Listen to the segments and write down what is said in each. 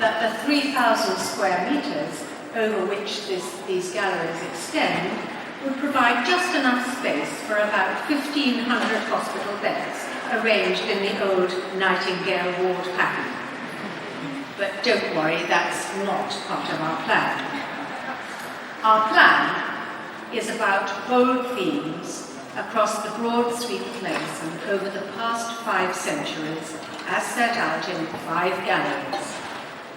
that the 3,000 square metres over which these galleries extend would provide just enough space for about 1,500 hospital beds arranged in the old Nightingale ward pattern. But don't worry, that's not part of our plan. Our plan is about bold themes across the broad sweep place and over the past 5 centuries, as set out in 5 galleries,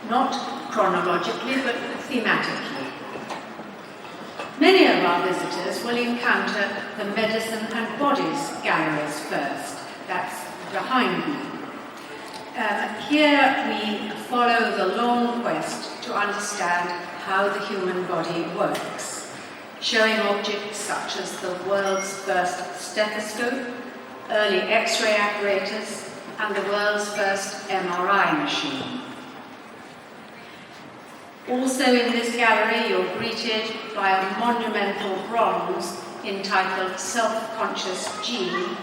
not chronologically but thematically. Many of our visitors will encounter the Medicine and Bodies galleries first. That's behind me. Here we follow the long quest to understand how the human body works, showing objects such as the world's first stethoscope, early X-ray apparatus, and the world's first MRI machine. Also in this gallery, you're greeted by a monumental bronze entitled Self-Conscious Gene,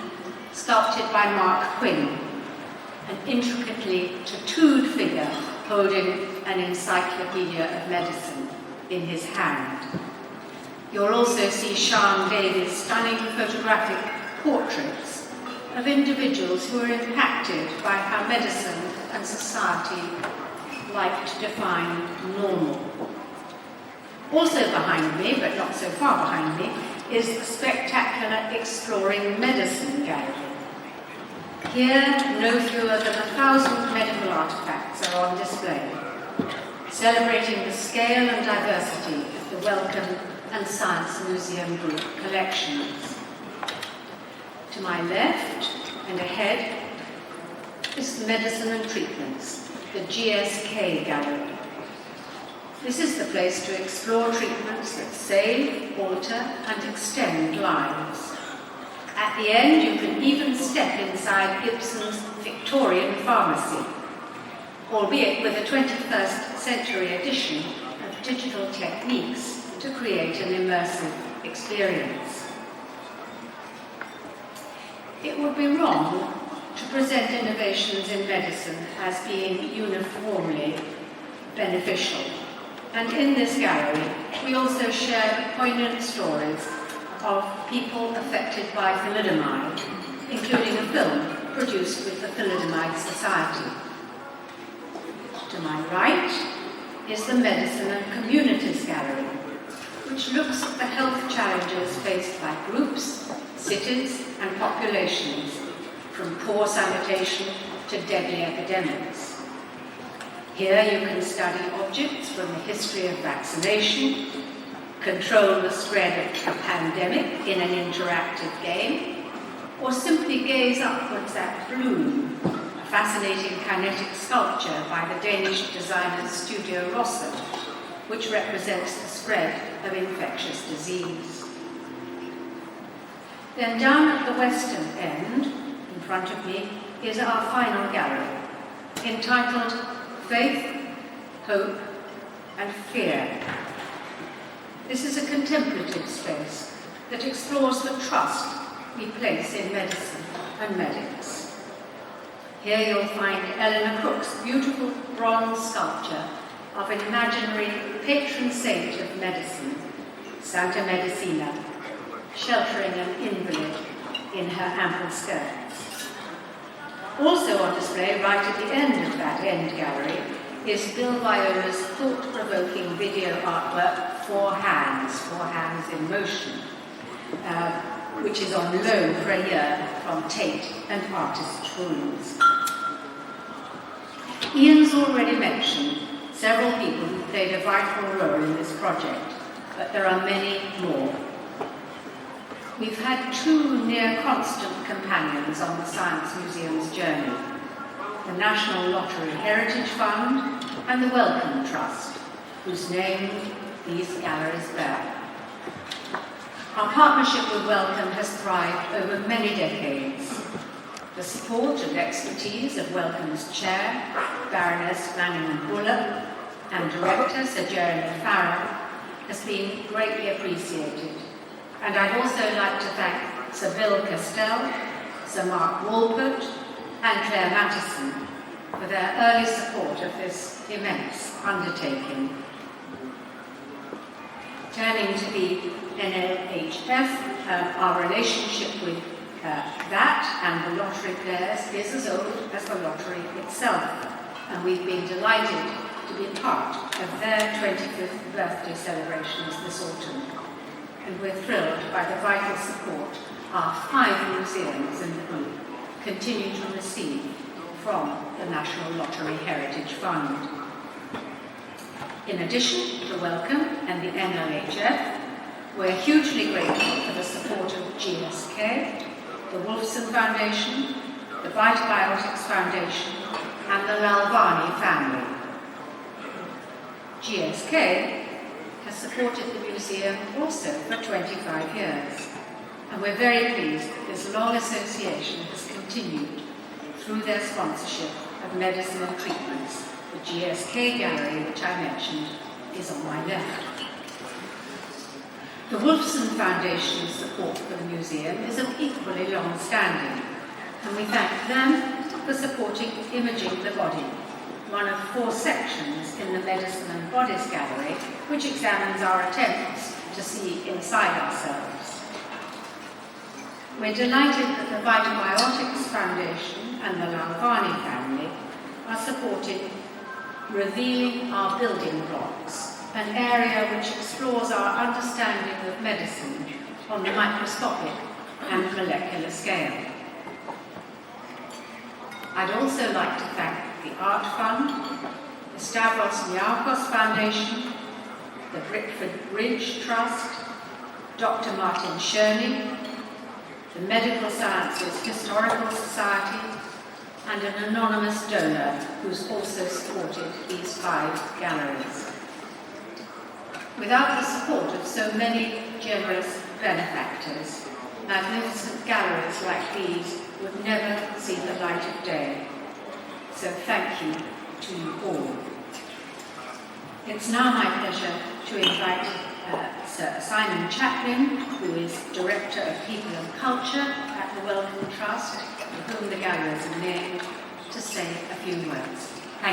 sculpted by Mark Quinn, an intricately tattooed figure holding an encyclopedia of medicine in his hand. You'll also see Sian Davies' stunning photographic portraits of individuals who are impacted by how medicine and society like to define normal. Also behind me, but not so far behind me, is the spectacular Exploring Medicine gallery. Here, no fewer than 1,000 medical artifacts are on display, celebrating the scale and diversity of the Wellcome and Science Museum Group collections. To my left and ahead is Medicine and Treatments, the GSK gallery. This is the place to explore treatments that save, alter, and extend lives. At the end, you can even step inside Gibson's Victorian pharmacy, albeit with a 21st century addition of digital techniques to create an immersive experience. It would be wrong to present innovations in medicine as being uniformly beneficial. And in this gallery, we also share poignant stories of people affected by thalidomide, including a film produced with the Thalidomide Society. To my right is the Medicine and Communities Gallery, which looks at the health challenges faced by groups, cities, and populations, from poor sanitation to deadly epidemics. Here you can study objects from the history of vaccination, control the spread of a pandemic in an interactive game, or simply gaze upwards at Bloom, a fascinating kinetic sculpture by the Danish designer Studio Rosse, which represents the spread of infectious disease. Then down at the western end, in front of me, is our final gallery, entitled Faith, Hope, and Fear. This is a contemplative space that explores the trust we place in medicine and medics. Here you'll find Eleanor Cook's beautiful bronze sculpture of an imaginary patron saint of medicine, Santa Medicina, sheltering an invalid in her ample skirts. Also on display, right at the end of that end gallery, is Bill Viola's thought-provoking video artwork, Four Hands in Motion, which is on loan for a year from Tate and Artists' Rooms. Ian's already mentioned several people who played a vital role in this project, but there are many more. We've had 2 near-constant companions on the Science Museum's journey: the National Lottery Heritage Fund and the Wellcome Trust, whose name these galleries bear. Our partnership with Wellcome has thrived over many decades. The support and expertise of Wellcome's chair, Baroness Lanningham Buller, and director Sir Jeremy Farrell has been greatly appreciated. And I'd also like to thank Sir Bill Castell, Sir Mark Walpert, and Claire Mattison, for their early support of this immense undertaking. Turning to the NLHF, our relationship with that and the lottery players is as old as the lottery itself, and we've been delighted to be part of their 25th birthday celebrations this autumn. And we're thrilled by the vital support our 5 museums in the group continue to receive from the National Lottery Heritage Fund. In addition to Wellcome and the NLHF, we're hugely grateful for the support of GSK, the Wolfson Foundation, the Vitabiotics Foundation, and the Lalvani family. GSK has supported the museum also for 25 years, and we're very pleased that this long association has continued through their sponsorship of medicine and treatments. The GSK gallery, which I mentioned, is on my left. The Wolfson Foundation's support for the museum is of equally long standing, and we thank them for supporting Imaging the Body, one of 4 sections in the Medicine and Bodies Gallery, which examines our attempts to see inside ourselves. We're delighted that the Vitabiotics Foundation and the Lalvani family are supporting Revealing Our Building Blocks, an area which explores our understanding of medicine on the microscopic and molecular scale. I'd also like to thank the Art Fund, the Stavros Niarchos Foundation, the Brickford Bridge Trust, Dr. Martin Schörning, the Medical Sciences Historical Society, and an anonymous donor who's also supported these 5 galleries. Without the support of so many generous benefactors, magnificent galleries like these would never see the light of day. So thank you to you all. It's now my pleasure to invite Sir Simon Chaplin, who is Director of People and Culture at the Wellcome Trust, to whom the galleries are named, to say a few words.